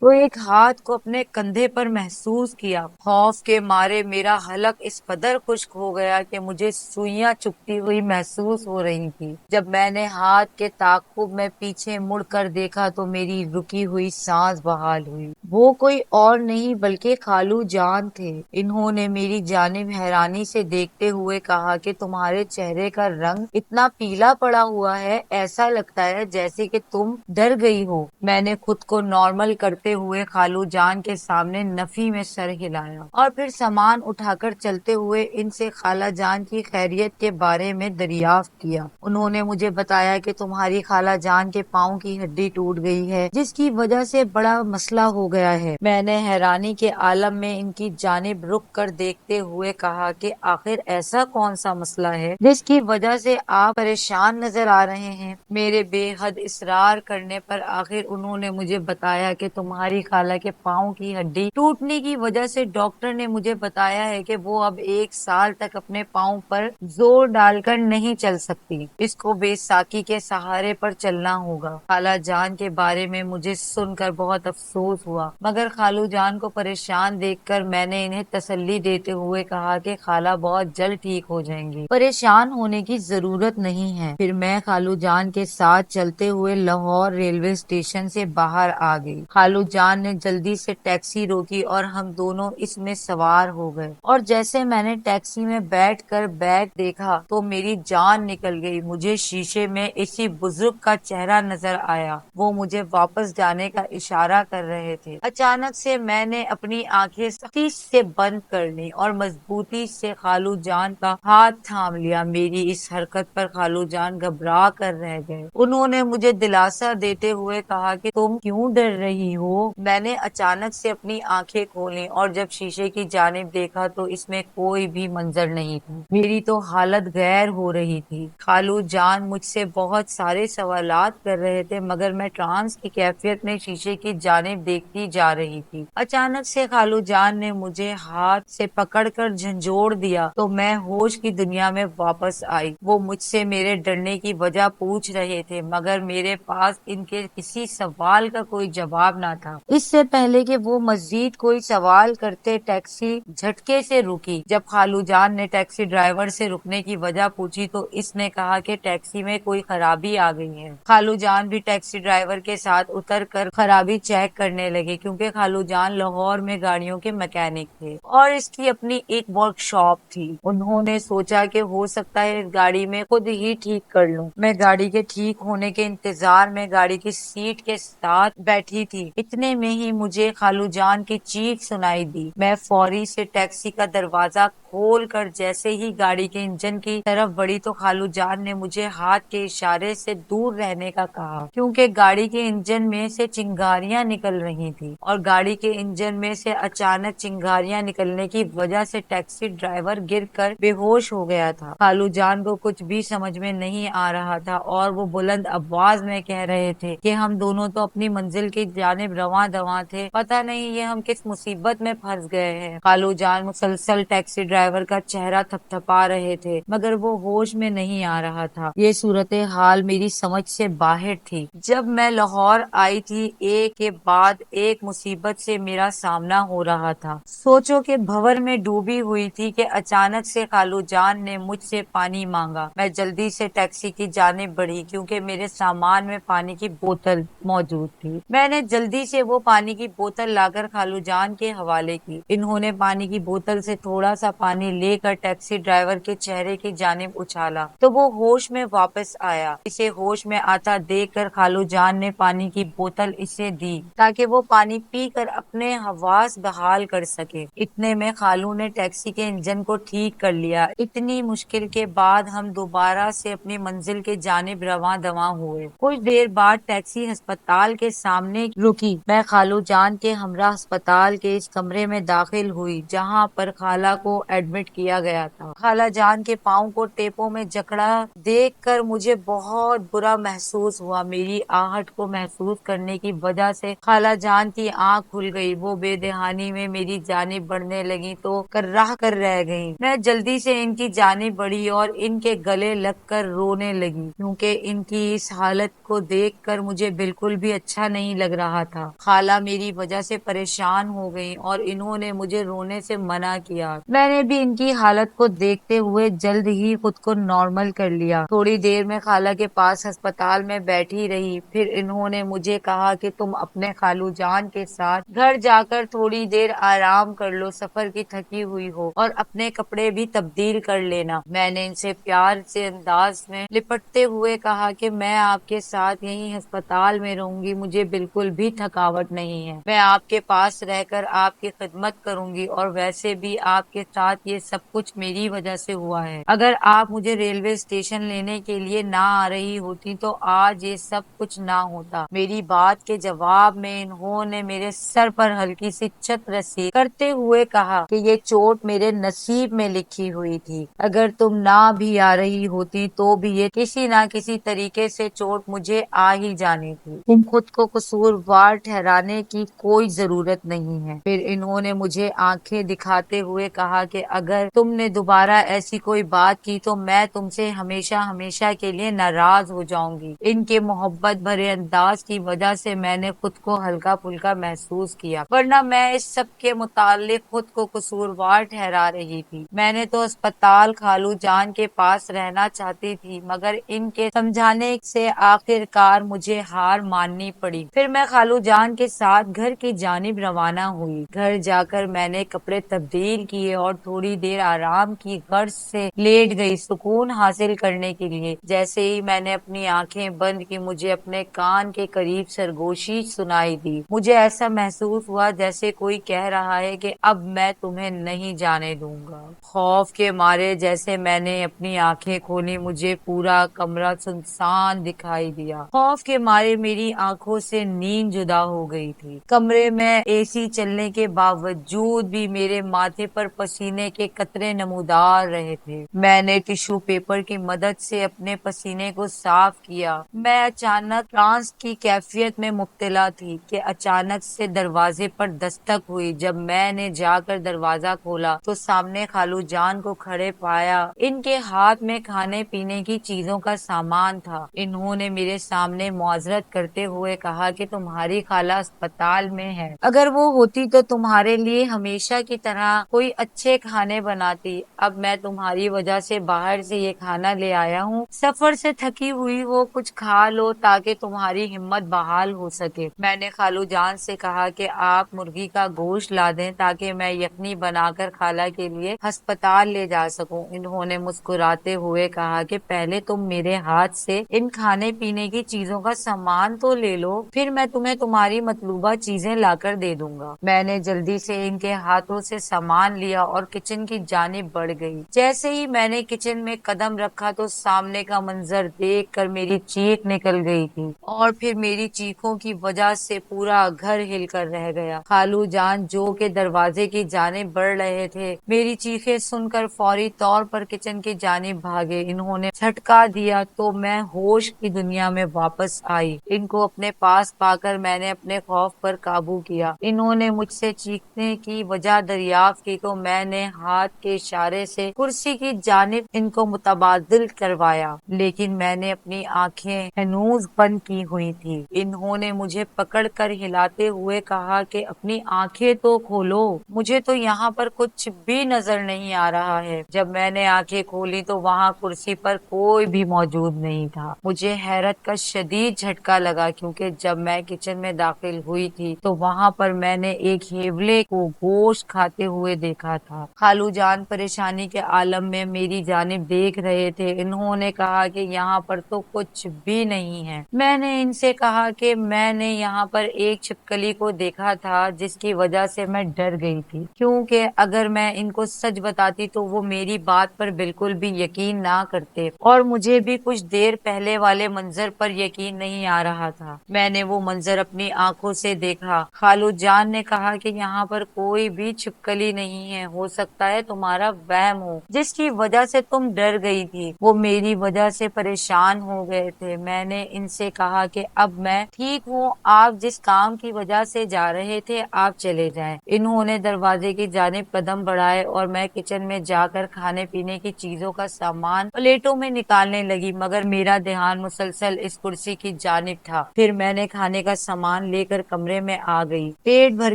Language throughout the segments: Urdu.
تو ایک ہاتھ کو اپنے کندھے پر محسوس کیا۔ خوف کے مارے میرا حلق اس قدر خشک ہو گیا کہ مجھے سوئیاں چبھتی ہوئی محسوس ہو رہی تھی۔ جب میں نے ہاتھ کے تعاقب میں پیچھے مڑ کر دیکھا تو میری رکی ہوئی سانس بحال ہوئی۔ وہ کوئی اور نہیں بلکہ خالو جان تھے۔ انہوں نے میری جانب حیرانی سے دیکھتے ہوئے کہا کہ تمہارے چہرے کا رنگ اتنا پیلا پڑا ہوا ہے، ایسا لگتا ہے جیسے کہ تم ڈر گئی ہو۔ میں نے خود کو نارمل کرتے ہوئے خالو جان کے سامنے نفی میں سر ہلایا اور پھر سامان اٹھا کر چلتے ہوئے ان سے خالہ جان کی خیریت کے بارے میں دریافت کیا۔ انہوں نے مجھے بتایا کہ تمہاری خالہ جان کے پاؤں کی ہڈی ٹوٹ گئی ہے، جس کی وجہ سے بڑا مسئلہ ہو گیا ہے۔ میں نے حیرانی کے عالم میں ان کی جانب رک کر دیکھتے ہوئے کہا کہ آخر ایسا کون سا مسئلہ ہے جس کی وجہ سے آپ پریشان نظر آ رہے ہیں؟ میرے بے حد اصرار کرنے پر آخر انہوں نے مجھے بتایا کہ تمہاری خالہ کے پاؤں کی ہڈی ٹوٹنے کی وجہ سے ڈاکٹر نے مجھے بتایا ہے کہ وہ اب 1 سال تک اپنے پاؤں پر زور ڈال کر نہیں چل سکتی، اس کو بے ساکی کے سہارے پر چلنا ہوگا۔ خالہ جان کے بارے میں مجھے سن کر بہت افسوس ہوا، مگر خالو جان کو پریشان دیکھ کر میں نے انہیں تسلی دیتے ہوئے کہا کہ خالہ بہت جلد ٹھیک ہو جائیں گی، پریشان ہونے کی ضرورت نہیں ہے۔ پھر میں خالو جان کے ساتھ چلتے ہوئے لاہور ریلوے اسٹیشن سے باہر آ گئی۔ خالو جان نے جلدی سے ٹیکسی روکی اور ہم دونوں اس میں سوار ہو گئے، اور جیسے میں نے ٹیکسی میں بیٹھ کر بیگ دیکھا تو میری جان نکل گئی۔ مجھے شیشے میں اسی بزرگ کا چہرہ نظر آیا، وہ مجھے واپس جانے کا اشارہ کر رہے تھے۔ اچانک سے میں نے اپنی آنکھیں سختی سے بند کر لی اور مضبوطی سے خالو جان کا ہاتھ تھام لیا۔ میری اس حرکت پر خالو جان گھبرا کر رہ گئے۔ انہوں نے مجھے دلاسا دیتے ہوئے کہا کہ تم کیوں ڈر رہی ہو؟ میں نے اچانک سے اپنی آنکھیں کھولیں اور جب شیشے کی جانب دیکھا تو اس میں کوئی بھی منظر نہیں تھا۔ میری تو حالت غیر ہو رہی تھی۔ خالو جان مجھ سے بہت سارے سوالات کر رہے تھے، مگر میں ٹرانس کی کیفیت میں شیشے کی جانب دیکھتی جا رہی تھی۔ اچانک سے خالو جان نے مجھے ہاتھ سے پکڑ کر جھنجھوڑ دیا تو میں ہوش کی دنیا میں واپس آئی۔ وہ مجھ سے میرے ڈرنے کی وجہ پوچھ رہے تھے، مگر میرے پاس ان کے کسی سوال کا کوئی جواب نہ تھا۔ اس سے پہلے کہ وہ مزید کوئی سوال کرتے ٹیکسی جھٹکے سے رکی۔ جب خالو جان نے ٹیکسی ڈرائیور سے رکنے کی وجہ پوچھی تو اس نے کہا کہ ٹیکسی میں کوئی خرابی آ گئی ہے۔ خالو جان بھی ٹیکسی ڈرائیور کے ساتھ اتر کر خرابی چیک کرنے لگے، کیونکہ خالو جان لاہور میں گاڑیوں کے میکینک تھے اور اس کی اپنی ایک ورک شاپ تھی۔ انہوں نے سوچا کہ ہو سکتا ہے اس گاڑی میں خود ہی ٹھیک کر لوں۔ میں گاڑی کے ٹھیک ہونے کے انتظار میں گاڑی کی سیٹ کے ساتھ بیٹھی تھی۔ اتنے میں ہی مجھے خالو جان کی چیخ سنائی دی۔ میں فوری سے ٹیکسی کا دروازہ کھول کر جیسے ہی گاڑی کے انجن کی طرف بڑھی تو خالو جان نے مجھے ہاتھ کے اشارے سے دور رہنے کا کہا، کیونکہ گاڑی کے انجن میں سے چنگاریاں نکل رہی تھی اور گاڑی کے انجن میں سے اچانک چنگاریاں نکلنے کی وجہ سے ٹیکسی ڈرائیور گر کر بے ہوش ہو گیا تھا۔ خالو جان کو کچھ بھی سمجھ میں نہیں آ رہا تھا اور وہ بلند آواز میں کہہ رہے تھے کہ ہم دونوں تو اپنی منزل کی جانب رواں دواں تھے، پتہ نہیں یہ ہم کس مصیبت میں پھنس گئے ہیں۔ خالو جان مسلسل ٹیکسی ڈرائیور کا چہرہ تھپتھپا رہے تھے، مگر وہ ہوش میں نہیں آ رہا تھا۔ یہ صورتحال میری سمجھ سے باہر تھی۔ جب میں لاہور آئی تھی، ایک کے بعد ایک مصیبت سے میرا سامنا ہو رہا تھا۔ سوچو کہ بھنور میں ڈوبی ہوئی تھی کہ اچانک سے خالو جان نے مجھ سے پانی مانگا۔ میں جلدی سے ٹیکسی کی جانب بڑھی کیونکہ میرے سامان میں پانی کی بوتل موجود تھی۔ میں نے جلدی سے وہ پانی کی بوتل لا کر خالو جان کے حوالے کی۔ انہوں نے پانی کی بوتل سے تھوڑا سا پانی لے کر ٹیکسی ڈرائیور کے چہرے کی جانب اچھالا تو وہ ہوش میں واپس آیا۔ اسے ہوش میں آتا دیکھ کر خالو جان نے پانی کی بوتل اسے دی تاکہ وہ پانی پی کر اپنے حواس بحال کر سکے۔ اتنے میں خالو نے ٹیکسی کے انجن کو ٹھیک کر لیا۔ اتنی مشکل کے بعد ہم دوبارہ سے اپنی منزل کے جانب رواں دواں ہوئے۔ کچھ دیر بعد ٹیکسی ہسپتال کے سامنے رکی۔ میں خالو جان کے ہمراہ ہسپتال کے اس کمرے میں داخل ہوئی جہاں پر خالہ کو ایڈمٹ کیا گیا تھا۔ خالہ جان کے پاؤں کو ٹیپوں میں جکڑا دیکھ کر مجھے بہت برا محسوس ہوا۔ میری آہٹ کو محسوس کرنے کی وجہ سے خالہ جان کی آنکھ کھل گئی۔ وہ بے دہانی میں میری جانب بڑھنے لگی تو کرراہ کر رہ گئی۔ میں جلدی سے ان کی جانب بڑھی اور ان کے گلے لگ کر رونے لگی، کیونکہ ان کی اس حالت کو دیکھ کر مجھے بالکل بھی اچھا نہیں لگ رہا تھا۔ خالہ میری وجہ سے پریشان ہو گئی اور انہوں نے مجھے رونے سے منع کیا۔ میں نے بھی ان کی حالت کو دیکھتے ہوئے جلد ہی خود کو نارمل کر لیا۔ تھوڑی دیر میں خالہ کے پاس ہسپتال میں بیٹھی رہی، پھر انہوں نے مجھے کہا کہ تم اپنے خالو جان کے ساتھ گھر جا کر تھوڑی دیر آرام کر لو، سفر کی تھکی ہوئی ہو، اور اپنے کپڑے بھی تبدیل کر لینا۔ میں نے ان سے پیار سے انداز میں لپٹتے ہوئے کہا کہ میں آپ کے ساتھ یہیں ہسپتال میں رہوں گی، مجھے بالکل بھی تھکاوٹ نہیں ہے، میں آپ کے پاس رہ کر آپ کی خدمت کروں گی، اور ویسے بھی آپ کے ساتھ یہ سب کچھ میری وجہ سے ہوا ہے۔ اگر آپ مجھے ریلوے اسٹیشن لینے کے لیے نہ آ رہی ہوتی تو آج یہ سب کچھ نہ ہوتا۔ میری بات کے جواب میں انہوں نے میرے سر پر ہلکی سی چھت رسی کرتے ہوئے کہا کہ یہ چوٹ میرے نصیب میں لکھی ہوئی تھی، اگر تم نہ بھی آ رہی ہوتی تو بھی یہ کسی نہ کسی طریقے سے چوٹ مجھے آ ہی جانی تھی، تم خود کو قصوروار ٹھہرانے کی کوئی ضرورت نہیں ہے۔ پھر انہوں نے مجھے آنکھیں دکھاتے ہوئے کہا کہ اگر تم نے دوبارہ ایسی کوئی بات کی تو میں تم سے ہمیشہ ہمیشہ کے لیے ناراض ہو جاؤں گی۔ ان کے محبت بھرے انداز کی وجہ سے میں نے خود کو ہلکا پھلکا محسوس کیا، ورنہ میں اس سب کے متعلق خود کو قصوروار ٹھہرا رہی تھی۔ میں نے تو اسپتال خالو جان کے پاس رہنا چاہتی تھی، مگر ان کے سمجھانے سے آخر کار مجھے ہار ماننی پڑی۔ پھر میں خالو جان کے ساتھ گھر کی جانب روانہ ہوئی۔ گھر جا کر میں نے کپڑے تبدیل کیے اور تھوڑی دیر آرام کی غرض سے لیٹ گئی، سکون حاصل کرنے کے لیے۔ جیسے ہی میں نے اپنی آنکھیں بند کی، مجھے اپنے کان کے قریب سرگوشی سنائی دی۔ مجھے ایسا محسوس ہوا جیسے کوئی کہہ رہا ہے کہ اب میں تمہیں نہیں جانے دوں گا۔ خوف کے مارے جیسے میں نے اپنی آنکھیں کھولی، مجھے پورا کمرہ سنسان دکھائی دیا۔ خوف کے مارے میری آنکھوں سے نیند جدا ہو گئی تھی۔ کمرے میں اے سی چلنے کے باوجود بھی میرے ماتھے پر پسینے کے قطرے نمودار رہے تھے۔ میں نے ٹشو پیپر کی مدد سے اپنے پسینے کو صاف کیا۔ میں اچانک ٹرانس کی کیفیت میں مبتلا تھی کہ اچانک سے دروازے پر دستک ہوئی۔ جب میں نے جا کر دروازہ کھولا تو سامنے خالو جان کو کھڑے پایا۔ ان کے ہاتھ میں کھانے پینے کی چیزوں کا سامان تھا۔ انہوں نے میرے سامنے معذرت کرتے ہوئے کہا کہ تمہاری خالہ اسپتال میں ہے، اگر وہ ہوتی تو تمہارے لیے ہمیشہ کی طرح کوئی اچھے کھانے بناتی۔ اب میں تمہاری وجہ سے باہر سے یہ کھانا لے آیا ہوں، سفر سے تھکی ہوئی ہو، کچھ کھا لو تاکہ تمہاری ہمت بحال ہو سکے۔ میں نے خالو جان سے کہا کہ آپ مرغی کا گوشت لا دیں تاکہ میں یخنی بنا کر خالہ کے لیے ہسپتال لے جا سکوں۔ انہوں نے مسکراتے ہوئے کہا کہ پہلے تم میرے ہاتھ سے ان کھانے پینے کی چیزوں کا سامان تو لے لو، پھر میں تمہیں تمہاری مطلوبہ چیزیں لا کر دے دوں گا۔ میں نے جلدی سے ان کے ہاتھوں سے سامان لیا اور کچن کی جانب بڑھ گئی۔ جیسے ہی میں نے کچن میں قدم رکھا تو سامنے کا منظر دیکھ کر میری چیخ نکل گئی تھی، اور پھر میری چیخوں کی وجہ سے پورا گھر ہل کر رہ گیا۔ خالو جان جو کہ دروازے کی جانب بڑھ رہے تھے، میری چیخیں سن کر فوری طور پر کچن کی جانب بھاگے۔ انہوں نے جھٹکا دیا تو میں ہوش کی دنیا میں واپس آئی۔ ان کو اپنے پاس پا کر میں نے اپنے خوف پر قابو کیا۔ انہوں نے مجھ سے چیخنے کی وجہ دریافت کی تو میں نے ہاتھ کے اشارے سے کرسی کی جانب ان کو متبادل کروایا، لیکن میں نے اپنی آنکھیں ہنوز بند کی ہوئی تھی۔ انہوں نے مجھے پکڑ کر ہلاتے ہوئے کہا کہ اپنی آنکھیں تو کھولو، مجھے تو یہاں پر کچھ بھی نظر نہیں آ رہا ہے۔ جب میں نے آنکھیں کھولی تو وہاں کرسی پر کوئی بھی موجود نہیں تھا۔ مجھے حیرت کا شدید جھٹکا لگا، کیونکہ جب میں کچن میں داخل ہوئی تھی تو وہاں پر میں نے ایک ہیولے کو گوشت کھاتے ہوئے دیکھا تھا۔ خالو جان پریشانی کے عالم میں میری جانب دیکھ رہے تھے۔ انہوں نے کہا کہ یہاں پر تو کچھ بھی نہیں ہے۔ میں نے ان سے کہا کہ میں نے یہاں پر ایک چھپکلی کو دیکھا تھا جس کی وجہ سے میں ڈر گئی تھی، کیونکہ اگر میں ان کو سچ بتاتی تو وہ میری بات پر بالکل بھی یقین نہ کرتے، اور مجھے بھی کچھ دیر پہلے والے منظر پر یقین نہیں آ رہا تھا۔ میں نے وہ منظر اپنی آنکھوں سے دیکھا۔ خالو جان نے کہا کہ یہاں پر کوئی بھی چھپکلی نہیں ہے، ہو سکتا سکتا ہے تمہارا وہم ہو، جس کی وجہ سے تم ڈر گئی تھی۔ وہ میری وجہ سے پریشان ہو گئے تھے۔ میں نے ان سے کہا کہ اب میں ٹھیک ہوں، آپ جس کام کی وجہ سے جا رہے تھے آپ چلے جائیں۔ انہوں نے دروازے کی جانب قدم بڑھائے اور میں کچن میں جا کر کھانے پینے کی چیزوں کا سامان پلیٹوں میں نکالنے لگی، مگر میرا دھیان مسلسل اس کرسی کی جانب تھا۔ پھر میں نے کھانے کا سامان لے کر کمرے میں آ گئی۔ پیٹ بھر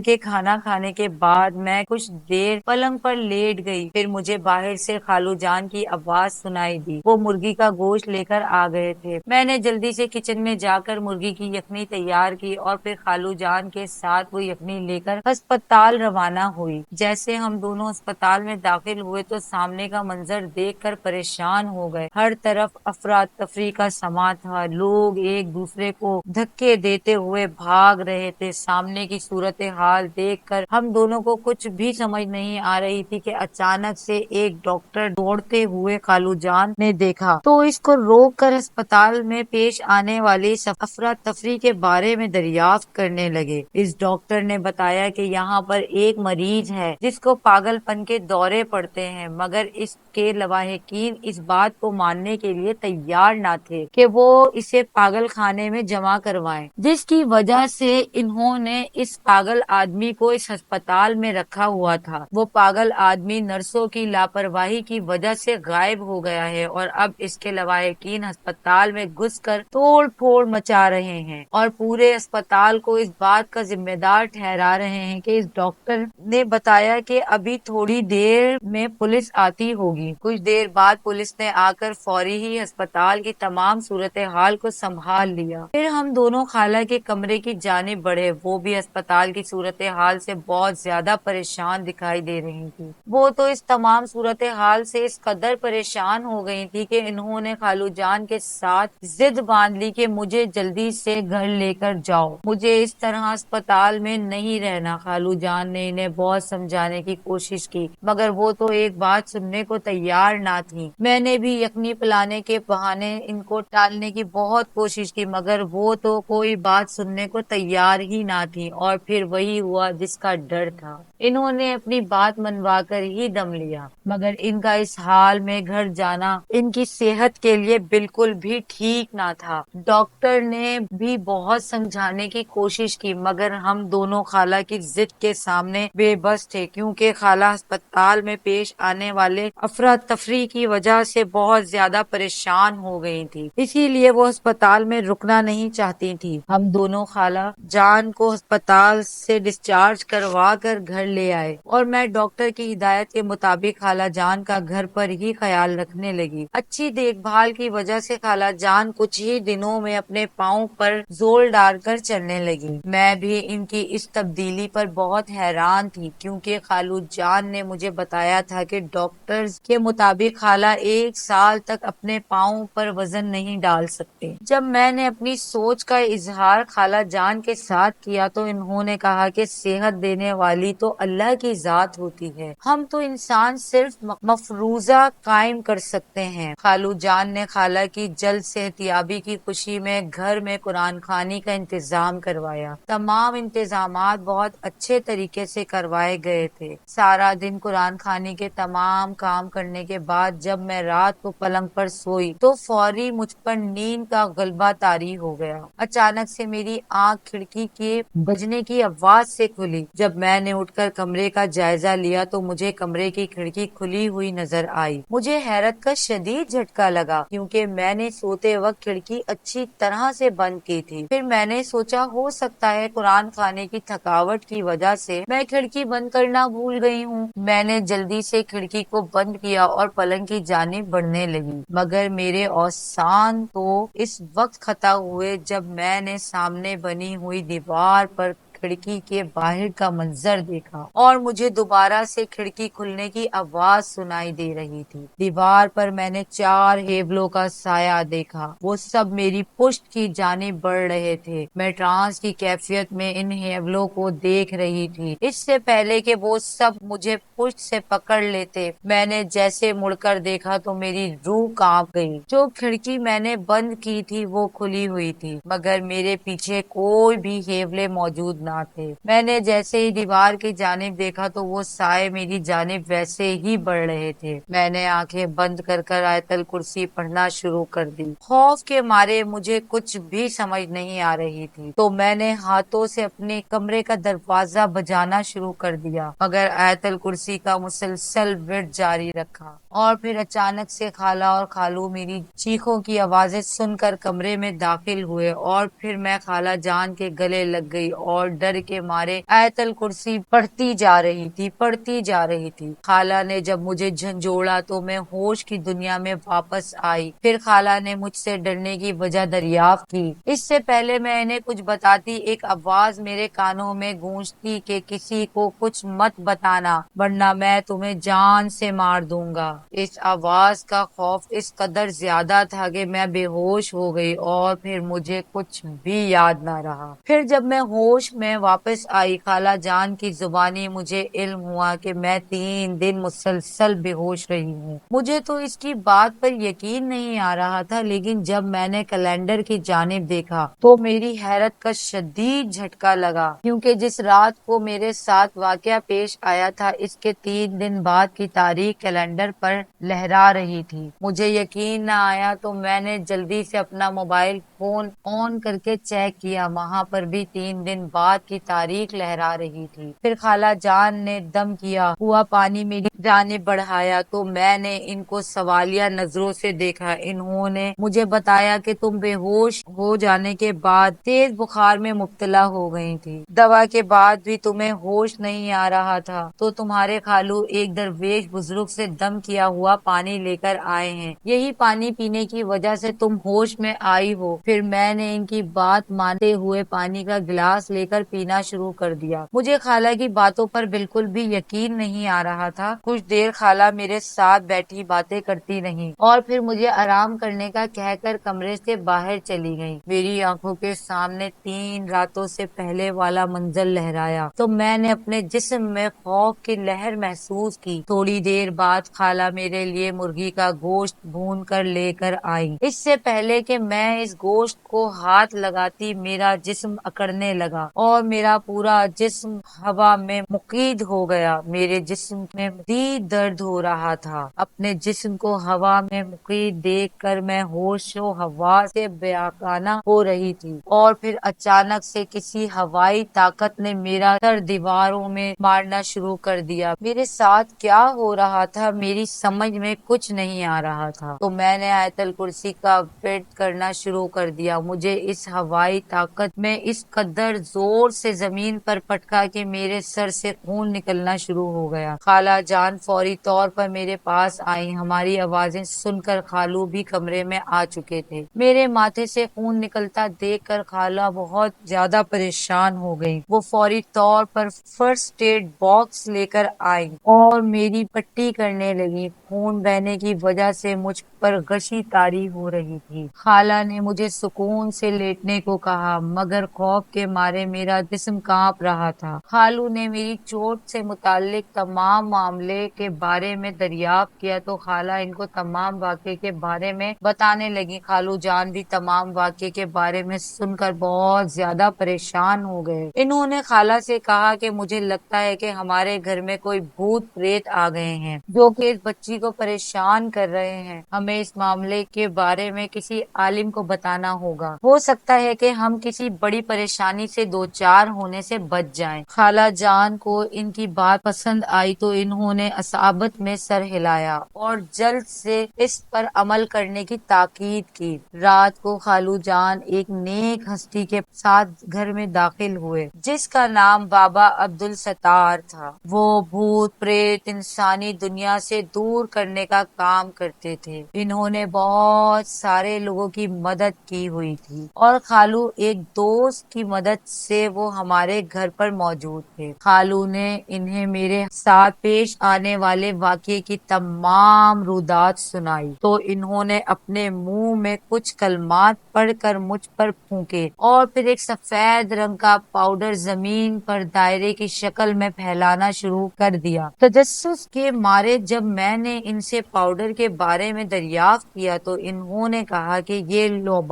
کے کھانا کھانے کے بعد میں کچھ دیر پلنگ پر لیٹ گئی۔ پھر مجھے باہر سے خالو جان کی آواز سنائی دی۔ وہ مرغی کا گوشت لے کر آ گئے تھے۔ میں نے جلدی سے کچن میں جا کر مرغی کی یخنی تیار کی اور پھر خالو جان کے ساتھ وہ یخنی لے کر ہسپتال روانہ ہوئی۔ جیسے ہم دونوں ہسپتال میں داخل ہوئے تو سامنے کا منظر دیکھ کر پریشان ہو گئے۔ ہر طرف افراتفری کا سما تھا، لوگ ایک دوسرے کو دھکے دیتے ہوئے بھاگ رہے تھے۔ سامنے کی صورتحال دیکھ کر ہم دونوں کو کچھ بھی سمجھ نہیں آ رہی تھی کہ اچانک سے ایک ڈاکٹر دوڑتے ہوئے خالو جان نے دیکھا تو اس کو روک کر ہسپتال میں پیش آنے والی افراتفری کے بارے میں دریافت کرنے لگے۔ اس ڈاکٹر نے بتایا کہ یہاں پر ایک مریض ہے جس کو پاگل پن کے دورے پڑتے ہیں، مگر اس کے لواحقین اس بات کو ماننے کے لیے تیار نہ تھے کہ وہ اسے پاگل خانے میں جمع کروائیں، جس کی وجہ سے انہوں نے اس پاگل آدمی کو اس ہسپتال میں رکھا ہوا تھا۔ وہ پاگل آدمی نرسوں کی لاپرواہی کی وجہ سے غائب ہو گیا ہے اور اب اس کے لواحقین ہسپتال میں گھس کر توڑ پھوڑ مچا رہے ہیں اور پورے ہسپتال کو اس بات کا ذمہ دار ٹھہرا رہے ہیں کہ اس ڈاکٹر نے بتایا کہ ابھی تھوڑی دیر میں پولیس آتی ہوگی۔ کچھ دیر بعد پولیس نے آ کر فوری ہی ہسپتال کی تمام صورتحال کو سنبھال لیا۔ پھر ہم دونوں خالہ کے کمرے کی جانب بڑھے۔ وہ بھی ہسپتال کی صورتحال سے بہت زیادہ پریشان دکھائی دے رہی تھی۔ وہ تو اس تمام صورتحال سے اس قدر پریشان ہو گئی تھی کہ انہوں نے خالو جان کے ساتھ ضد باندھ لی کہ مجھے جلدی سے گھر لے کر جاؤ، مجھے اس طرح ہسپتال میں نہیں رہنا۔ خالو جان نے انہیں بہت سمجھانے کی کوشش کی، مگر وہ تو ایک بات سننے کو تیار نہ تھی۔ میں نے بھی یخنی پلانے کے بہانے ان کو ٹالنے کی بہت کوشش کی، مگر وہ تو کوئی بات سننے کو تیار ہی نہ تھی، اور پھر وہی ہوا جس کا ڈر تھا۔ انہوں نے اپنی بات منوا کر ہی دم لیا، مگر ان کا اس حال میں گھر جانا ان کی صحت کے لیے بالکل بھی ٹھیک نہ تھا۔ ڈاکٹر نے بھی بہت سمجھانے کی کوشش کی، مگر ہم دونوں خالہ کی ضد کے سامنے بے بس تھے، کیونکہ خالہ ہسپتال میں پیش آنے والے افراتفری کی وجہ سے بہت زیادہ پریشان ہو گئی تھی، اسی لیے وہ ہسپتال میں رکنا نہیں چاہتی تھی۔ ہم دونوں خالہ جان کو ہسپتال سے ڈسچارج کروا کر گھر لے آئے اور میں ڈاکٹر کی ہدایت کے مطابق خالہ جان کا گھر پر ہی خیال رکھنے لگی۔ اچھی دیکھ بھال کی وجہ سے خالہ جان کچھ ہی دنوں میں اپنے پاؤں پر زور ڈال کر چلنے لگی۔ میں بھی ان کی اس تبدیلی پر بہت حیران تھی، کیونکہ خالو جان نے مجھے بتایا تھا کہ ڈاکٹرز کے مطابق خالہ 1 سال تک اپنے پاؤں پر وزن نہیں ڈال سکتے۔ جب میں نے اپنی سوچ کا اظہار خالہ جان کے ساتھ کیا تو انہوں نے کہا کہ صحت دینے والی تو اللہ کی ذات ہوتی ہے، ہم تو انسان صرف مفروضہ قائم کر سکتے ہیں۔ خالو جان نے خالہ کی جلد صحتیابی کی خوشی میں گھر میں قرآن خوانی کا انتظام کروایا۔ تمام انتظامات بہت اچھے طریقے سے کروائے گئے تھے۔ سارا دن قرآن خوانی کے تمام کام کرنے کے بعد جب میں رات کو پلنگ پر سوئی تو فوری مجھ پر نیند کا غلبہ طاری ہو گیا۔ اچانک سے میری آنکھ کھڑکی کے بجنے کی آواز سے کھلی۔ جب میں نے اٹھ کر کمرے کا جائزہ لیا تو مجھے کمرے کی کھڑکی کھلی ہوئی نظر آئی۔ مجھے حیرت کا شدید جھٹکا لگا، کیونکہ میں نے سوتے وقت کھڑکی اچھی طرح سے بند کی تھی۔ پھر میں نے سوچا ہو سکتا ہے قرآن خوانی کی تھکاوٹ کی وجہ سے میں کھڑکی بند کرنا بھول گئی ہوں۔ میں نے جلدی سے کھڑکی کو بند کیا اور پلنگ کی جانب بڑھنے لگی، مگر میرے اوسان تو اس وقت خطا ہوئے جب میں نے سامنے بنی ہوئی دیوار پر کھڑکی کے باہر کا منظر دیکھا اور مجھے دوبارہ سے کھڑکی کھلنے کی آواز سنائی دے رہی تھی۔ دیوار پر میں نے 4 ہیبلوں کا سایہ دیکھا، وہ سب میری پشت کی جانب بڑھ رہے تھے۔ میں ٹرانس کی کیفیت میں ان ہیبلوں کو دیکھ رہی تھی، اس سے پہلے کہ وہ سب مجھے پشت سے پکڑ لیتے۔ میں نے جیسے مڑ کر دیکھا تو میری روح کانپ گئی۔ جو کھڑکی میں نے بند کی تھی وہ کھلی ہوئی تھی، مگر میرے پیچھے کوئی بھی ہیبلے موجود نہ نہ تھے۔ میں نے جیسے ہی دیوار کی جانب دیکھا تو وہ سائے میری جانب ویسے ہی بڑھ رہے تھے۔ میں نے آنکھیں بند کر آیت الکرسی پڑھنا شروع کر دی۔ خوف کے مارے مجھے کچھ بھی سمجھ نہیں آ رہی تھی تو میں نے ہاتھوں سے اپنے کمرے کا دروازہ بجانا شروع کر دیا، مگر آیت الکرسی کا مسلسل ورد جاری رکھا۔ اور پھر اچانک سے خالہ اور خالو میری چیخوں کی آوازیں سن کر کمرے میں داخل ہوئے، اور پھر میں خالہ جان کے گلے لگ گئی اور ڈر کے مارے آیت الکرسی پڑھتی جا رہی تھی۔ خالہ نے جب مجھے جھنجھوڑا تو میں ہوش کی دنیا میں واپس آئی۔ پھر خالہ نے مجھ سے ڈرنے کی وجہ دریافت کی۔ اس سے پہلے میں انہیں کچھ بتاتی ایک آواز میرے کانوں میں گونجتی کہ کسی کو کچھ مت بتانا ورنہ میں تمہیں جان سے مار دوں گا۔ اس آواز کا خوف اس قدر زیادہ تھا کہ میں بے ہوش ہو گئی اور پھر مجھے کچھ بھی یاد نہ رہا۔ پھر جب میں ہوش میں واپس آئی، خالہ جان کی زبانی مجھے علم ہوا کہ میں 3 دن مسلسل بے ہوش رہی ہوں۔ مجھے تو اس کی بات پر یقین نہیں آ رہا تھا، لیکن جب میں نے کیلنڈر کی جانب دیکھا تو میری حیرت کا شدید جھٹکا لگا، کیونکہ جس رات کو میرے ساتھ واقعہ پیش آیا تھا اس کے 3 دن بعد کی تاریخ کیلنڈر پر لہرا رہی تھی۔ مجھے یقین نہ آیا تو میں نے جلدی سے اپنا موبائل فون آن کر کے چیک کیا، وہاں پر بھی 3 دن بعد کی تاریخ لہرا رہی تھی۔ پھر خالہ جان نے دم کیا ہوا پانی میری جانب بڑھایا تو میں نے ان کو سوالیہ نظروں سے دیکھا۔ انہوں نے مجھے بتایا کہ تم بے ہوش ہو جانے کے بعد تیز بخار میں مبتلا ہو گئی تھی، دوا کے بعد بھی تمہیں ہوش نہیں آ رہا تھا تو تمہارے خالو ایک درویش بزرگ سے دم کیا ہوا پانی لے کر آئے ہیں، یہی پانی پینے کی وجہ سے تم ہوش میں آئی ہو۔ پھر میں نے ان کی بات مانتے ہوئے پانی کا گلاس لے کر پینا شروع کر دیا۔ مجھے خالہ کی باتوں پر بالکل بھی یقین نہیں آ رہا تھا۔ کچھ دیر خالہ میرے ساتھ بیٹھی باتیں کرتی رہی اور پھر مجھے آرام کرنے کا کہہ کر کمرے سے باہر چلی گئی۔ میری آنکھوں کے سامنے 3 راتوں سے پہلے والا منظر لہرایا تو میں نے اپنے جسم میں خوف کی لہر محسوس کی۔ تھوڑی دیر بعد خالہ میرے لیے مرغی کا گوشت بھون کر لے کر آئی۔ اس سے پہلے کہ میں اس گوشت کو ہاتھ لگاتی میرا جسم اکڑنے لگا اور میرا پورا جسم ہوا میں مقید ہو گیا۔ میرے جسم میں شدید درد ہو رہا تھا۔ اپنے جسم کو ہوا میں مقید دیکھ کر میں ہوش و حواس سے بیگانہ ہو رہی تھی، اور پھر اچانک سے کسی ہوائی طاقت نے میرا سر دیواروں میں مارنا شروع کر دیا۔ میرے ساتھ کیا ہو رہا تھا میری سمجھ میں کچھ نہیں آ رہا تھا تو میں نے آیت الکرسی کا ورد کرنا شروع کر دیا۔ مجھے اس ہوائی طاقت میں اس قدر زور سے زمین پر پٹکا کہ میرے سر سے خون نکلنا شروع ہو گیا۔ خالہ جان فوری طور پر میرے پاس آئی۔ ہماری آوازیں سن کر خالو بھی کمرے میں آ چکے تھے۔ میرے ماتھے سے خون نکلتا دیکھ کر خالہ بہت زیادہ پریشان ہو گئی۔ وہ فوری طور پر فرسٹ ایڈ باکس لے کر آئی اور میری پٹی کرنے لگی۔ خون بہنے کی وجہ سے مجھ پر غشی طاری ہو رہی تھی۔ خالہ نے مجھے سکون سے لیٹنے کو کہا، مگر خوف کے مارے میرا جسم کانپ رہا تھا۔ خالو نے میری چوٹ سے متعلق تمام معاملے کے بارے میں دریافت کیا تو خالہ ان کو تمام واقعے کے بارے میں بتانے لگی۔ خالو جان بھی تمام واقعے کے بارے میں سن کر بہت زیادہ پریشان ہو گئے۔ انہوں نے خالہ سے کہا کہ مجھے لگتا ہے کہ ہمارے گھر میں کوئی بھوت پریت آ گئے ہیں جو کہ اس بچی کو پریشان کر رہے ہیں۔ ہمیں اس معاملے کے بارے میں کسی عالم کو بتانا ہوگا، ہو سکتا ہے کہ ہم کسی بڑی پریشانی سے دوچار ہونے سے بچ جائیں۔ خالہ جان کو ان کی بات پسند آئی تو انہوں نے اصابت میں سر ہلایا اور جلد سے اس پر عمل کرنے کی تاکید کی۔ رات کو خالو جان ایک نیک ہستی کے ساتھ گھر میں داخل ہوئے جس کا نام بابا عبدالستار تھا۔ وہ بھوت پریت انسانی دنیا سے دور کرنے کا کام کرتے تھے۔ انہوں نے بہت سارے لوگوں کی مدد کی ہوئی تھی اور خالو ایک دوست کی مدد سے وہ ہمارے گھر پر موجود تھے۔ خالو نے انہیں میرے ساتھ پیش آنے والے واقعے کی تمام رودات سنائی تو انہوں نے اپنے منہ میں کچھ کلمات پڑھ کر مجھ پر پھونکے اور پھر ایک سفید رنگ کا پاؤڈر زمین پر دائرے کی شکل میں پھیلانا شروع کر دیا۔ تجسس کے مارے جب میں نے ان سے پاؤڈر کے بارے میں دریافت کیا تو انہوں نے کہا کہ یہ لعاب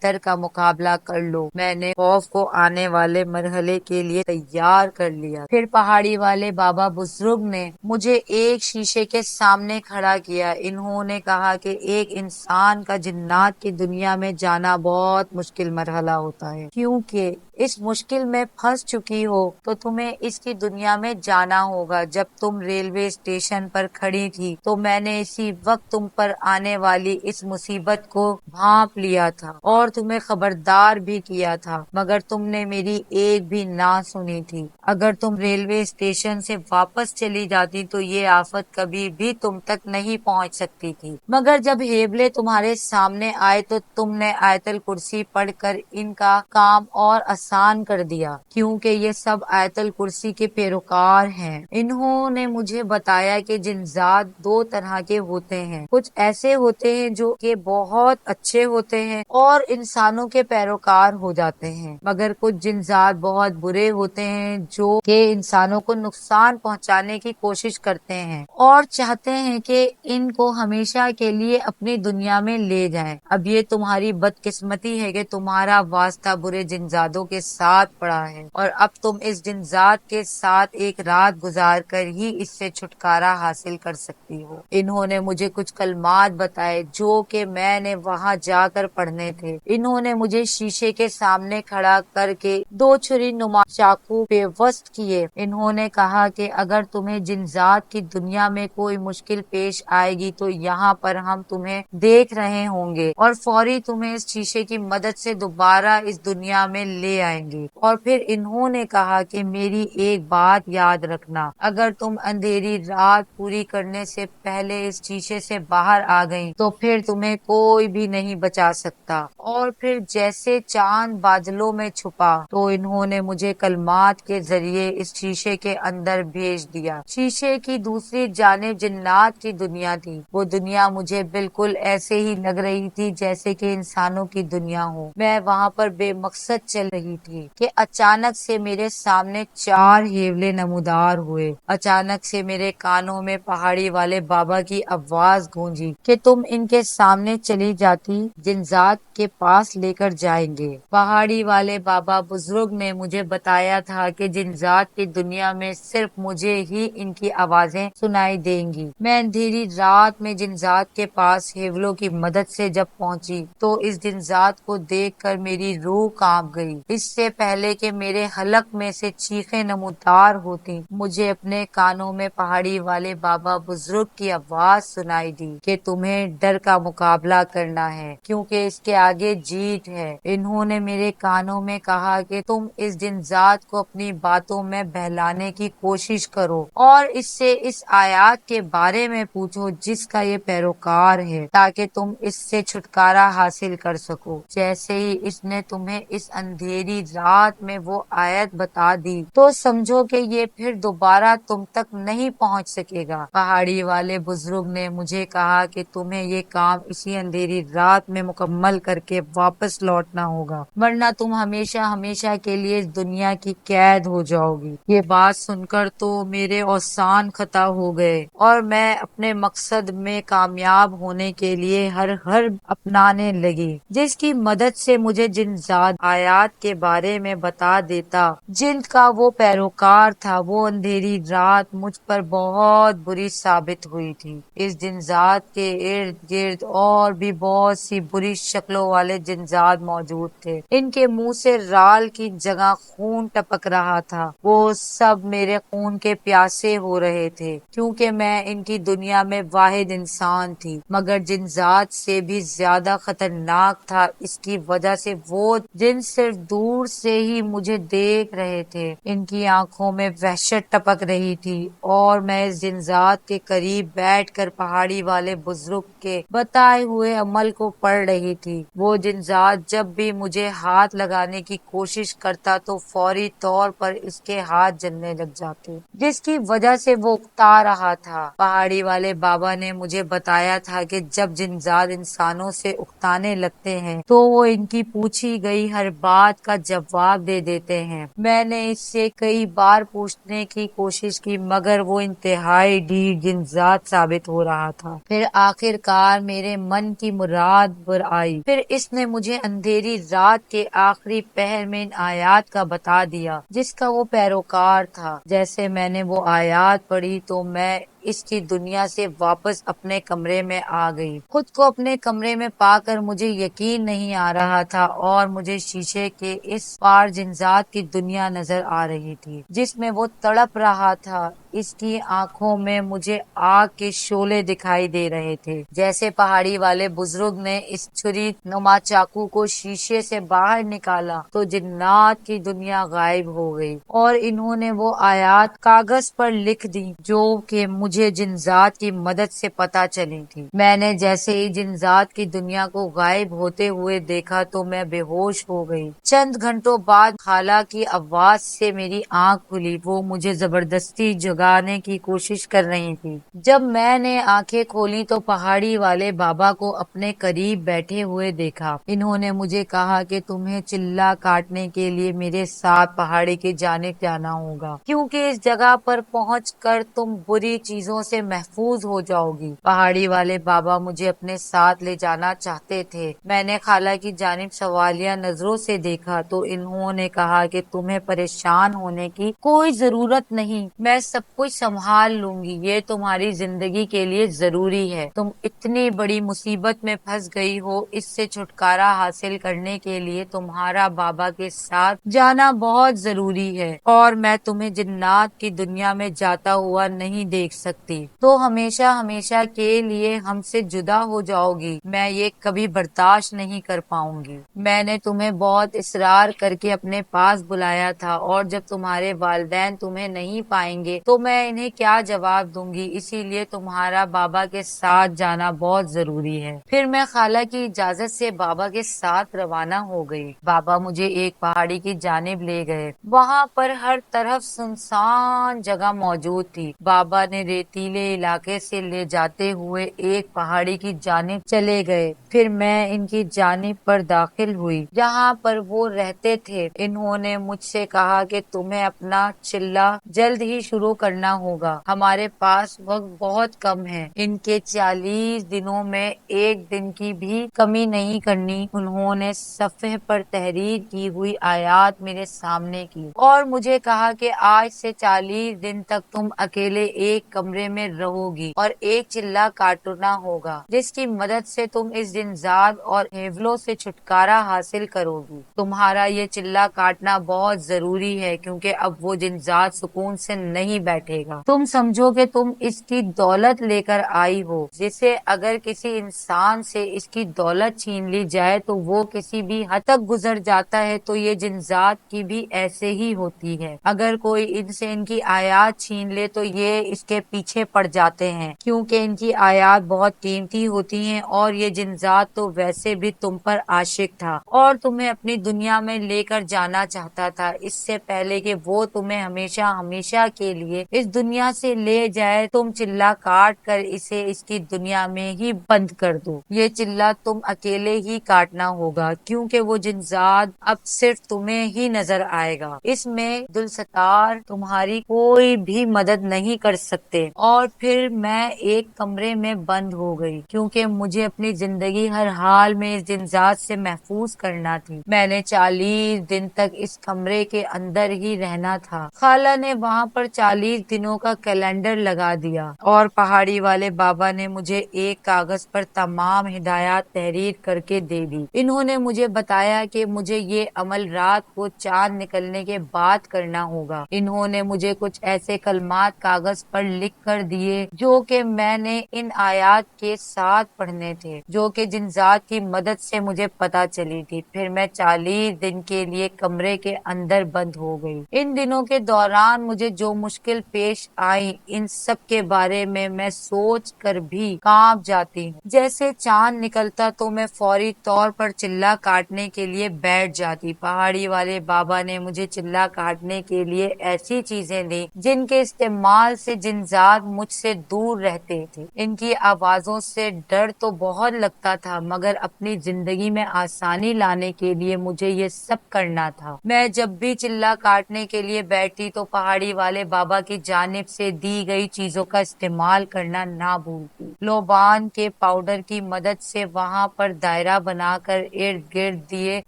ڈر کا مقابلہ کر لو۔ میں نے خوف کو آنے والے مرحلے کے لیے تیار کر لیا۔ پھر پہاڑی والے بابا بزرگ نے مجھے ایک شیشے کے سامنے کھڑا کیا۔ انہوں نے کہا کہ ایک انسان کا جنات کی دنیا میں جانا بہت مشکل مرحلہ ہوتا ہے، کیونکہ اس مشکل میں پھنس چکی ہو تو تمہیں اس کی دنیا میں جانا ہوگا۔ جب تم ریلوے اسٹیشن پر کھڑی تھی تو میں نے اسی وقت تم پر آنے والی اس مصیبت کو بھانپ لیا تھا اور تمہیں خبردار بھی کیا تھا، مگر تم نے میری ایک بھی نہ سنی تھی۔ اگر تم ریلوے اسٹیشن سے واپس چلی جاتی تو یہ آفت کبھی بھی تم تک نہیں پہنچ سکتی تھی، مگر جب ہیبلے تمہارے سامنے آئے تو تم نے آیت الکرسی پڑھ کر ان کا کام اور آسان کر دیا، کیونکہ یہ سب آیت الکرسی کے پیروکار ہیں۔ انہوں نے مجھے بتایا کہ جنات دو طرح کے ہوتے ہیں، کچھ ایسے ہوتے ہیں جو کہ بہت اچھے ہوتے ہیں اور انسانوں کے پیروکار ہو جاتے ہیں، مگر کچھ جنات بہت برے ہوتے ہیں جو کہ انسانوں کو نقصان پہنچانے کی کوشش کرتے ہیں اور چاہتے ہیں کہ ان کو ہمیشہ کے لیے اپنی دنیا میں لے جائیں۔ اب یہ تمہاری بدقسمتی ہے کہ تمہارا واسطہ برے جنزادوں کے ساتھ پڑا ہے اور اب تم اس جنزاد کے ساتھ ایک رات گزار کر ہی اس سے چھٹکارا حاصل کر سکتی ہو۔ انہوں نے مجھے کچھ کلمات بتائے جو کہ میں نے وہاں جا کر پڑھنے تھے۔ انہوں نے مجھے شیشے کے سامنے کھڑا کر کے دو چھری نما چاقو پیوست کیے۔ انہوں نے کہا کہ اگر تمہیں جنزاد کی دنیا میں کوئی مشکل پیش آئے گی تو یہاں پر ہم تمہیں دیکھ رہے ہوں گے اور فوری تمہیں اس شیشے کی مدد سے دوبارہ اس دنیا میں لے آئیں گے۔ اور پھر انہوں نے کہا کہ میری ایک بات یاد رکھنا، اگر تم اندھیری رات پوری کرنے سے پہلے اس شیشے سے باہر آ گئی تو پھر تمہیں کوئی بھی نہیں بچا سکتا۔ اور پھر جیسے چاند بادلوں میں چھپا تو انہوں نے مجھے کلمات کے ذریعے اس شیشے کے اندر بھیج دیا۔ شیشے کی دوسری جانب جنات کی دنیا تھی۔ وہ دنیا مجھے بالکل ایسے ہی لگ رہی تھی جیسے کہ انسانوں کی دنیا ہو۔ میں وہاں پر بے مقصد چل رہی تھی کہ اچانک سے میرے سامنے چار ہیولے نمودار ہوئے۔ اچانک سے میرے کانوں میں پہاڑی والے بابا کی آواز گونجی کہ تم ان کے سامنے چلی جاتی جنزات کے پاس لے کر جائیں گے۔ پہاڑی والے بابا بزرگ نے مجھے بتایا تھا کہ جنزات کی دنیا میں صرف مجھے ہی ان کی آوازیں سنائی دیں گی۔ میں اندھیری رات میں جنزات کے پاس ہیولوں کی مدد سے جب پہنچی تو اس جنزات کو دیکھ کر میری روح کانپ گئی۔ اس سے پہلے کہ میرے حلق میں سے چیخیں نمودار ہوتی، مجھے اپنے کانوں میں پہاڑی والے بابا بزرگ کی آواز سنائی دی کہ تمہیں ڈر کا مقابلہ کرنا ہے کیونکہ اس کے آگے جیت ہے۔ انہوں نے میرے کانوں میں کہا کہ تم اس جنزات کو اپنی باتوں میں بہلانے کی کوشش کرو اور اس سے اس آیات کے بارے میں پوچھو جس کا یہ پیروکار ہے تاکہ تم اس سے چھٹکارا حاصل کر سکو۔ جیسے ہی اس نے تمہیں اس اندھیری رات میں وہ آیت بتا دی تو سمجھو کہ یہ پھر دوبارہ تم تک نہیں پہنچ سکے گا۔ پہاڑی والے بزرگ نے مجھے کہا کہ تمہیں یہ کام اسی اندھیری رات میں مکمل کر کے واپس لوٹنا ہوگا، ورنہ تم ہمیشہ ہمیشہ کے لیے اس دنیا کی قید ہو جاؤ گی۔ یہ بات سن کر تو میرے اوزان خطا ہو گئے اور میں اپنے مقصد میں کامیاب ہونے کے لیے ہر حرب اپنانے لگی جس کی مدد سے مجھے جنزاد آیات کے بارے میں بتا دیتا جن کا وہ پیروکار تھا۔ وہ اندھیری رات مجھ پر بہت بری ثابت ہوئی تھی۔ اس جنزاد کے ارد گرد اور بھی بہت سی بری شکلوں والے جنزاد موجود تھے۔ ان کے منہ سے رال کی جگہ خون ٹپک رہا تھا۔ وہ سب میرے خون کے پیاسے ہو رہے تھے کیونکہ میں ان کی دنیا میں واحد انسان تھی، مگر جنزاد سے بھی زیادہ خطرناک تھا اس کی وجہ سے وہ جن صرف دور سے ہی مجھے دیکھ رہے تھے۔ ان کی آنکھوں میں وحشت ٹپک رہی تھی اور میں اس جنزاد کے قریب بیٹھ کر پہاڑی والے بزرگ کے بتائے ہوئے عمل کو پڑھ رہی تھی۔ وہ جنزاد جب بھی مجھے ہاتھ لگانے کی کوشش کرتا تو فوری طور پر اس کے ہاتھ جلنے لگ جاتے جس کی وجہ سے وہ اکتا رہا تھا۔ پہاڑی والے بابا نے مجھے بتایا تھا کہ جب جنزاد انسانوں سے اکتانے لگتے ہیں تو وہ ان کی پوچھی گئی ہر بات کا جواب دے دیتے ہیں۔ میں نے اس سے کئی بار پوچھنے کی کوشش کی مگر وہ انتہائی ڈھیٹ جنذات ثابت ہو رہا تھا۔ پھر آخر کار میرے من کی مراد پر آئی۔ پھر اس نے مجھے اندھیری رات کے آخری پہر میں ان آیات کا بتا دیا جس کا وہ پیروکار تھا۔ جیسے میں نے وہ آیات پڑھی تو میں اس کی دنیا سے واپس اپنے کمرے میں آ گئی۔ خود کو اپنے کمرے میں پا کر مجھے یقین نہیں آ رہا تھا اور مجھے شیشے کے اس پار جنذات کی دنیا نظر آ رہی تھی جس میں وہ تڑپ رہا تھا۔ اس کی آنکھوں میں مجھے آگ کے شعلے دکھائی دے رہے تھے۔ جیسے پہاڑی والے بزرگ نے اس چھری نما چاقو کو شیشے سے باہر نکالا تو جنات کی دنیا غائب ہو گئی اور انہوں نے وہ آیات کاغذ پر لکھ دی جو کہ مجھے جنذات کی مدد سے پتہ چلی تھی۔ میں نے جیسے ہی جنذات کی دنیا کو غائب ہوتے ہوئے دیکھا تو میں بے ہوش ہو گئی۔ چند گھنٹوں بعد خالہ کی آواز سے میری آنکھ کھلی۔ وہ مجھے زبردستی جگانے کی کوشش کر رہی تھی۔ جب میں نے آنکھیں کھولی تو پہاڑی والے بابا کو اپنے قریب بیٹھے ہوئے دیکھا۔ انہوں نے مجھے کہا کہ تمہیں چلہ کاٹنے کے لیے میرے ساتھ پہاڑی کی جانب جانا ہوگا کیونکہ اس جگہ پر پہنچ کر تم بری چیزوں سے محفوظ ہو جاؤ گی۔ پہاڑی والے بابا مجھے اپنے ساتھ لے جانا چاہتے تھے۔ میں نے خالہ کی جانب سوالیہ نظروں سے دیکھا تو انہوں نے کہا کہ تمہیں پریشان ہونے کی کوئی ضرورت نہیں، میں سب کچھ سنبھال لوں گی، یہ تمہاری زندگی کے لیے ضروری ہے۔ تم اتنی بڑی مصیبت میں پھنس گئی ہو، اس سے چھٹکارا حاصل کرنے کے لیے تمہارا بابا کے ساتھ جانا بہت ضروری ہے اور میں تمہیں جنات کی دنیا میں جاتا ہوا نہیں دیکھ سکتی تو ہمیشہ ہمیشہ کے لیے ہم سے جدا ہو جاؤ گی، میں یہ کبھی برداشت نہیں کر پاؤں گی۔ میں نے تمہیں بہت اصرار کر کے اپنے پاس بلایا تھا اور جب تمہارے والدین تمہیں نہیں پائیں گے تو میں انہیں کیا جواب دوں گی، اسی لیے تمہارا بابا کے ساتھ جانا بہت ضروری ہے۔ پھر میں خالہ کی اجازت سے بابا کے ساتھ روانہ ہو گئی۔ بابا مجھے ایک پہاڑی کی جانب لے گئے۔ وہاں پر ہر طرف سنسان جگہ موجود تھی۔ بابا نے ریتیلے علاقے سے لے جاتے ہوئے ایک پہاڑی کی جانب چلے گئے۔ پھر میں ان کی جانب پر داخل ہوئی جہاں پر وہ رہتے تھے۔ انہوں نے مجھ سے کہا کہ تمہیں اپنا چلہ جلد ہی شروع کرنا ہوگا، ہمارے پاس وقت بہت کم ہے، ان کے 40 دنوں میں ایک دن کی بھی کمی نہیں کرنی۔ انہوں نے صفحے پر تحریر کی ہوئی آیات میرے سامنے کی اور مجھے کہا کہ آج سے 40 دن تک تم اکیلے ایک کمرے میں رہو گی اور ایک چلہ کاٹنا ہوگا جس کی مدد سے تم اس جنذات اور ہیولوں سے چھٹکارا حاصل کرو گی۔ تمہارا یہ چلہ کاٹنا بہت ضروری ہے کیونکہ اب وہ جنذات سکون سے نہیں بیٹھے گا۔ تم سمجھو کہ تم اس کی دولت لے کر آئی ہو جسے اگر کسی انسان سے اس کی دولت چھین لی جائے تو وہ کسی بھی حد تک گزر جاتا ہے، تو یہ جنذات کی بھی ایسے ہی ہوتی ہے۔ اگر کوئی ان سے ان کی آیات چھین لے تو یہ اس کے پیچھے پڑ جاتے ہیں کیونکہ ان کی آیات بہت قیمتی ہوتی ہیں اور یہ جنذات تو ویسے بھی تم پر عاشق تھا اور تمہیں اپنی دنیا میں لے کر جانا چاہتا تھا اس سے پہلے کہ وہ تمہیں ہمیشہ ہمیشہ کے لیے اس دنیا سے لے جائے۔ تم چلہ کاٹ کر اسے اس کی دنیا میں ہی بند کر دو۔ یہ چلہ تم اکیلے ہی کاٹنا ہوگا کیونکہ وہ جنذات اب صرف تمہیں ہی نظر آئے گا، اس میں عبدالستار تمہاری کوئی بھی مدد نہیں کر سکتے۔ اور پھر میں ایک کمرے میں بند ہو گئی کیونکہ مجھے اپنی زندگی ہر حال میں اس جنذات سے محفوظ کرنا تھی۔ میں نے 40 دن تک اس کمرے کے اندر ہی رہنا تھا۔ خالہ نے وہاں پر 40 دنوں کا کیلنڈر لگا دیا اور پہاڑی والے بابا نے مجھے ایک کاغذ پر تمام ہدایات تحریر کر کے دے دی۔ انہوں نے مجھے بتایا کہ مجھے یہ عمل رات کو چاند نکلنے کے بعد کرنا ہوگا۔ انہوں نے مجھے کچھ ایسے کلمات کاغذ پر لکھ کر دیے جو کہ میں نے ان آیات کے ساتھ پڑھنے تھے جو کہ جنذات کی مدد سے مجھے پتہ چلی تھی۔ پھر میں 40 دن کے لیے کمرے کے اندر بند ہو گئی۔ ان دنوں کے دوران مجھے جو مشکل مشکل پیش آئی ان سب کے بارے میں سوچ کر بھی کانپ جاتی ہوں۔ جیسے چاند نکلتا تو میں فوری طور پر چلہ کاٹنے کے لیے بیٹھ جاتی۔ پہاڑی والے بابا نے مجھے چلہ کاٹنے کے لیے ایسی چیزیں دی جن کے استعمال سے جنات مجھ سے دور رہتے تھے۔ ان کی آوازوں سے ڈر تو بہت لگتا تھا، مگر اپنی زندگی میں آسانی لانے کے لیے مجھے یہ سب کرنا تھا۔ میں جب بھی چلہ کاٹنے کے لیے بیٹھتی تو پہاڑی والے بابا کی جانب سے دی گئی چیزوں کا استعمال کرنا نہ بھولتی۔ لوبان کے پاؤڈر کی مدد سے وہاں پر دائرہ بنا کر ارد گرد دیے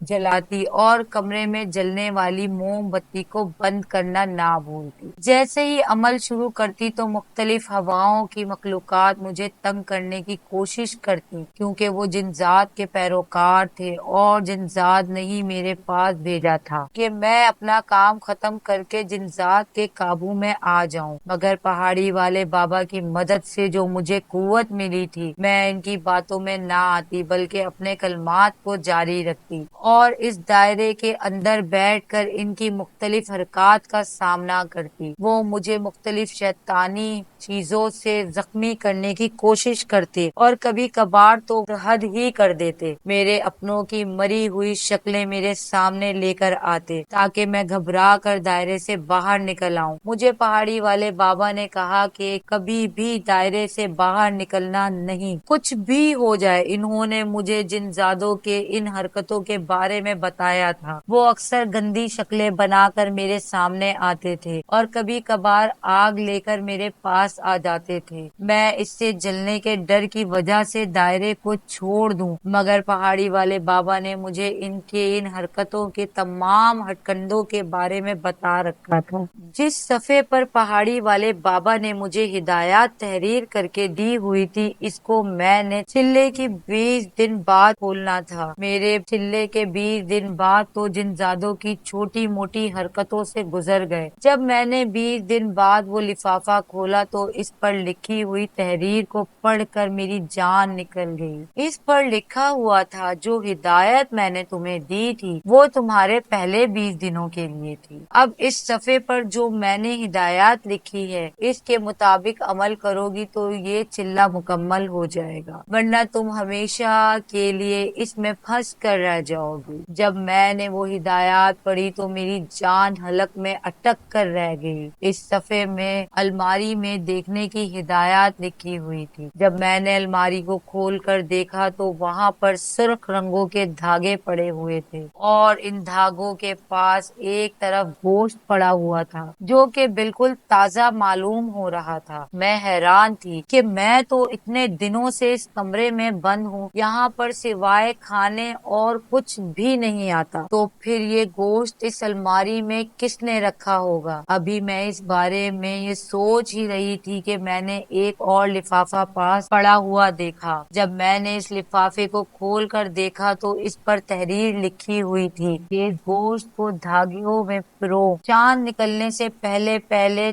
جلاتی اور کمرے میں جلنے والی موم بتی کو بند کرنا نہ بھولتی۔ جیسے ہی عمل شروع کرتی تو مختلف ہواؤں کی مخلوقات مجھے تنگ کرنے کی کوشش کرتی، کیونکہ وہ جنات کے پیروکار تھے اور جنات نے ہی میرے پاس بھیجا تھا کہ میں اپنا کام ختم کر کے جنات کے قابو میں آ جاؤں۔ مگر پہاڑی والے بابا کی مدد سے جو مجھے قوت ملی تھی، میں ان کی باتوں میں نہ آتی بلکہ اپنے کلمات کو جاری رکھتی اور اس دائرے کے اندر بیٹھ کر ان کی مختلف حرکات کا سامنا کرتی۔ وہ مجھے مختلف شیطانی چیزوں سے زخمی کرنے کی کوشش کرتے اور کبھی کبھار تو حد ہی کر دیتے۔ میرے اپنوں کی مری ہوئی شکلیں میرے سامنے لے کر آتے تاکہ میں گھبرا کر دائرے سے باہر نکل آؤں۔ مجھے پہاڑی والے بابا نے کہا کہ کبھی بھی دائرے سے باہر نکلنا نہیں، کچھ بھی ہو جائے۔ انہوں نے مجھے جنزادوں کے ان حرکتوں کے بارے میں بتایا تھا۔ وہ اکثر گندی شکلیں بنا کر میرے سامنے آتے تھے اور کبھی کبھار آگ لے کر میرے پاس آ جاتے تھے۔ میں اس سے جلنے کے ڈر کی وجہ سے دائرے کو چھوڑ دوں، مگر پہاڑی والے بابا نے مجھے ان حرکتوں کے تمام ہتھکنڈوں کے بارے میں بتا رکھا تھا۔ جس صفحے پر پہاڑی والے بابا نے مجھے ہدایات تحریر کر کے دی ہوئی تھی، اس کو میں نے چلے کی 20 دن بعد کھولنا تھا۔ میرے چلے کے 20 دن بعد تو جنزادوں کی چھوٹی موٹی حرکتوں سے گزر گئے۔ جب میں نے 20 دن بعد وہ لفافہ کھولا تو اس پر لکھی ہوئی تحریر کو پڑھ کر میری جان نکل گئی۔ اس پر لکھا ہوا تھا، جو ہدایت میں نے تمہیں دی تھی وہ تمہارے پہلے 20 دنوں کے لیے تھی۔ اب اس صفحے پر جو میں نے ہدایات لکھی ہے، اس کے مطابق عمل کرو گی تو یہ چلہ مکمل ہو جائے گا، ورنہ تم ہمیشہ کے لیے اس میں پھنس کر رہ جاؤ گی۔ جب میں نے وہ ہدایات پڑھی تو میری جان حلق میں اٹک کر رہ گئی۔ اس صفحے میں الماری میں دیکھنے کی ہدایات لکھی ہوئی تھی۔ جب میں نے الماری کو کھول کر دیکھا تو وہاں پر سرخ رنگوں کے دھاگے پڑے ہوئے تھے اور ان دھاگوں کے پاس ایک طرف گوشت پڑا ہوا تھا جو کہ بالکل تازہ معلوم ہو رہا تھا۔ میں حیران تھی کہ میں تو اتنے دنوں سے اس کمرے میں بند ہوں، یہاں پر سوائے کھانے اور کچھ بھی نہیں آتا، تو پھر یہ گوشت اس الماری میں کس نے رکھا ہوگا؟ ابھی میں اس بارے میں یہ سوچ ہی رہی تھی کہ میں نے ایک اور لفافہ پاس پڑا ہوا دیکھا۔ جب میں نے اس لفافے کو کھول کر دیکھا تو اس پر تحریر لکھی ہوئی تھی کہ گوشت کو دھاگوں میں پرو۔ چاند نکلنے سے پہلے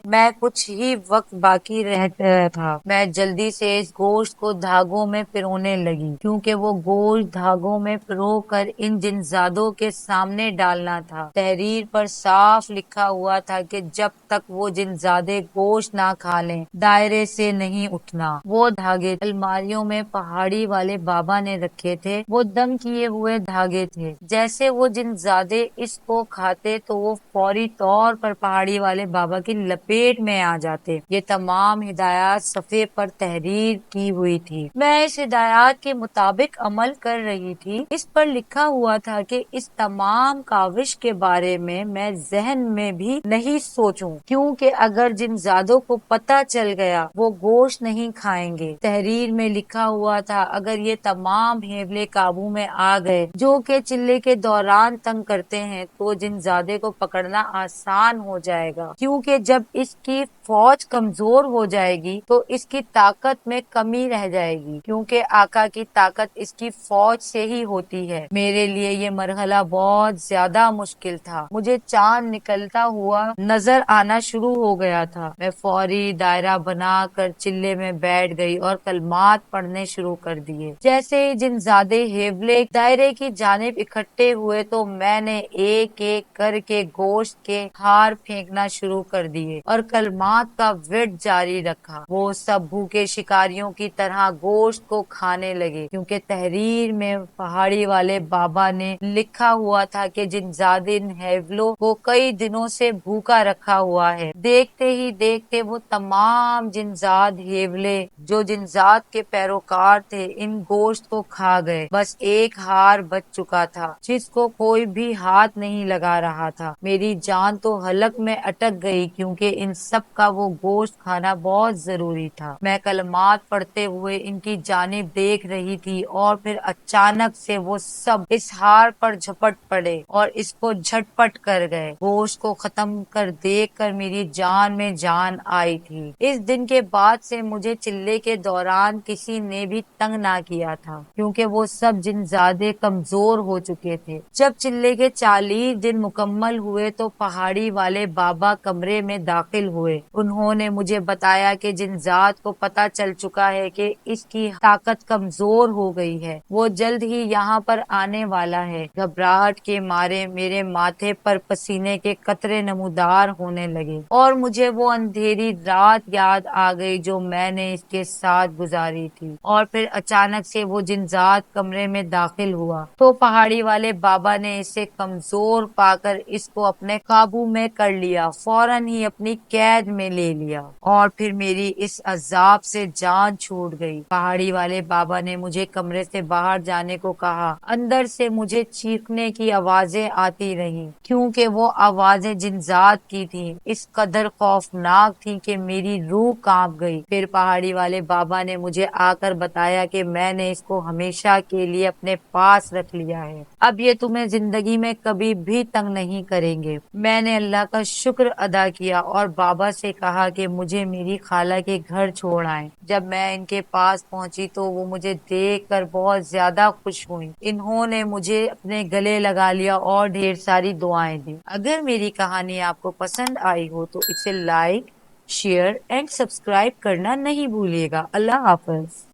میں کچھ ہی وقت باقی رہتا تھا، میں جلدی سے اس گوشت کو دھاگوں میں پرونے لگی، کیونکہ وہ گوشت دھاگوں میں پرو کر ان جنزادوں کے سامنے ڈالنا تھا۔ تحریر پر صاف لکھا ہوا تھا کہ جب تک وہ جنزادے گوشت نہ کھا لیں دائرے سے نہیں اٹھنا۔ وہ دھاگے الماریوں میں پہاڑی والے بابا نے رکھے تھے، وہ دم کیے ہوئے دھاگے تھے۔ جیسے وہ جنزادے اس کو کھاتے تو وہ فوری طور پر پہاڑی والے بابا کی لپیٹ میں آ جاتے۔ یہ تمام ہدایات صفحے پر تحریر کی ہوئی تھی۔ میں اس ہدایات کے مطابق عمل کر رہی تھی۔ اس پر لکھا ہوا تھا کہ اس تمام کاوش کے بارے میں ذہن میں بھی نہیں سوچوں، کیونکہ اگر جنزادوں کو پتہ چل گیا وہ گوشت نہیں کھائیں گے۔ تحریر میں لکھا ہوا تھا، اگر یہ تمام ہیولے قابو میں آ گئے جو کہ چلے کے دوران تنگ کرتے ہیں تو جنزادے کو پکڑنا آسان ہو جائے گا، کیونکہ جب اس کی فوج کمزور ہو جائے گی تو اس کی طاقت میں کمی رہ جائے گی، کیونکہ آقا کی طاقت اس کی فوج سے ہی ہوتی ہے۔ میرے لیے یہ مرحلہ بہت زیادہ مشکل تھا۔ مجھے چاند نکلتا ہوا نظر آنا شروع ہو گیا تھا۔ میں فوری دائرہ بنا کر چلے میں بیٹھ گئی اور کلمات پڑھنے شروع کر دیے۔ جیسے ہی جنزادے ہیولے دائرے کی جانب اکٹھے ہوئے تو میں نے ایک ایک کر کے گوشت کے ہار پھینکنا شروع کر دیے۔ لیے اور کلمات کا ورد جاری رکھا۔ وہ سب بھوکے شکاریوں کی طرح گوشت کو کھانے لگے، کیونکہ تحریر میں پہاڑی والے بابا نے لکھا ہوا تھا کہ جنزادن ہیولو کو کئی دنوں سے بھوکا رکھا ہوا ہے۔ دیکھتے ہی دیکھتے وہ تمام جنزاد ہیولے جو جنزاد کے پیروکار تھے ان گوشت کو کھا گئے۔ بس ایک ہار بچ چکا تھا جس کو کوئی بھی ہاتھ نہیں لگا رہا تھا۔ میری جان تو حلق میں اٹک گئی، کیونکہ ان سب کا وہ گوشت کھانا بہت ضروری تھا۔ میں کلمات پڑھتے ہوئے ان کی جانب دیکھ رہی تھی اور پھر اچانک سے وہ سب اس ہار پر جھپٹ پڑے اور اس کو جھٹ پٹ کر گئے۔ گوشت کو ختم کر دیکھ کر میری جان میں جان آئی تھی۔ اس دن کے بعد سے مجھے چلے کے دوران کسی نے بھی تنگ نہ کیا تھا، کیونکہ وہ سب جنزادے کمزور ہو چکے تھے۔ جب چلے کے 40 دن مکمل ہوئے تو پہاڑی والے بابا کمرے میں داخل ہوئے۔ انہوں نے مجھے بتایا کہ جنزاد کو پتہ چل چکا ہے کہ اس کی طاقت کمزور ہو گئی ہے، وہ جلد ہی یہاں پر آنے والا ہے۔ گھبراہٹ کے مارے میرے ماتھے پر پسینے کے قطرے نمودار ہونے لگے اور مجھے وہ اندھیری رات یاد آ گئی جو میں نے اس کے ساتھ گزاری تھی۔ اور پھر اچانک سے وہ جنزاد کمرے میں داخل ہوا تو پہاڑی والے بابا نے اسے کمزور پا کر اس کو اپنے قابو میں کر لیا، فوراً ہی اپنی قید میں لے لیا اور پھر میری اس عذاب سے جان چھوٹ گئی۔ پہاڑی والے بابا نے مجھے کمرے سے باہر جانے کو کہا۔ اندر سے مجھے چیخنے کی آوازیں آتی رہیں، کیونکہ وہ آوازیں جنزاد کی تھیں، اس قدر خوفناک تھیں کہ میری روح کانپ گئی۔ پھر پہاڑی والے بابا نے مجھے آ کر بتایا کہ میں نے اس کو ہمیشہ کے لیے اپنے پاس رکھ لیا ہے، اب یہ تمہیں زندگی میں کبھی بھی تنگ نہیں کریں گے۔ میں نے اللہ کا شکر ادا کیا اور بابا سے کہا کہ مجھے میری خالہ کے گھر چھوڑ آئیں۔ جب میں ان کے پاس پہنچی تو وہ مجھے دیکھ کر بہت زیادہ خوش ہوئی۔ انہوں نے مجھے اپنے گلے لگا لیا اور ڈھیر ساری دعائیں دی۔ اگر میری کہانی آپ کو پسند آئی ہو تو اسے لائک، شیئر اینڈ سبسکرائب کرنا نہیں بھولیے گا۔ اللہ حافظ۔